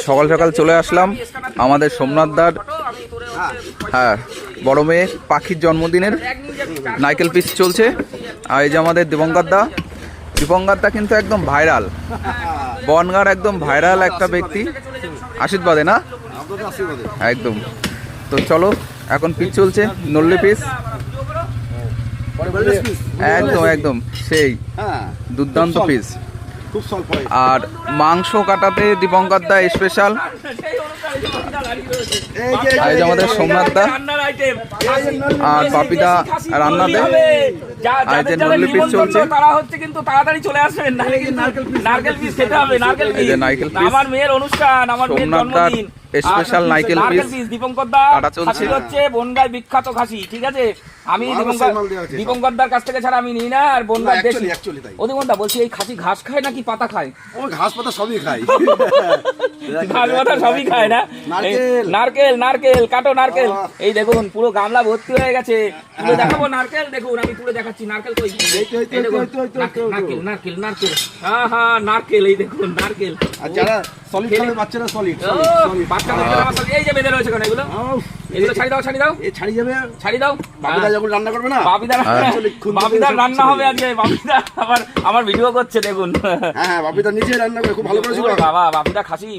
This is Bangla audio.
সকাল সকাল চলে আসলাম আমাদের সোমনাথদার হ্যাঁ বড় মেয়ে পাখির জন্মদিনের নাইকেল পিস চলছে। আর এই যে আমাদের দীপঙ্করদা কিন্তু একদম ভাইরাল, বনগাঁর একদম ভাইরাল একটা ব্যক্তি, আশীর্বাদে না একদম। তো চলো এখন পিস চলছে, নল্লি পিস একদম একদম সেই দুর্দান্ত পিস। আর মাংস কাটাতে দীপঙ্করদা স্পেশাল, এই যে আমাদের সোমনাথদা আর পাপিদা রান্না দেয়। আর যে নল্লি পিস চলছে, তারা হচ্ছে কিন্তু তাড়াতাড়ি চলে আসবেন, নারকেল পিস খেতে হবে। নারকেল পিস আমার মেয়ের অনুষ্ঠান, আমার মেয়ের জন্মদিন, স্পেশাল নারকেল পিস দীপঙ্করদা কাটা চলছে। হচ্ছে বনগাঁয় বিখ্যাত খাসি, ঠিক আছে? আমি দীপঙ্করদার কাছ থেকে ছাড়া আমি নিই না। আর বনগাঁ দেখি ও দীপঙ্করদা বলছি এই খাসি ঘাস খায় নাকি পাতা খায়? ও ঘাস পাতা সবই খায়, ঘাস পাতা সবই খায় না। নারকেল নারকেল কাটো নারকেল, এই দেখুন পুরো গামলা ভর্তি হয়ে গেছে। তুলে দেখাবো নারকেল, দেখুন আমি তুলে দেখাচ্ছি নারকেল কই। নারকেল নারকেল নারকেল, হ্যাঁ হ্যাঁ নারকেল, এই দেখুন নারকেল। আর যারা সলিড খাবে বাচ্চারা সলিড এই যে বেঁধে রয়েছে কেন এগুলো, এগুলো ছাড়ি দাও ছাড়ি দাও, এই ছাড়ি যাবে, ছাড়ি দাও। বাপিদা যখন রান্না করবে না, বাপিদার রান্না হবে আজকে। বাপিদা আমার ভিডিও করছে দেখুন। হ্যাঁ বাপিদা নিজে রান্না করে খুব ভালো করে। বাবা বাপিদা খাসি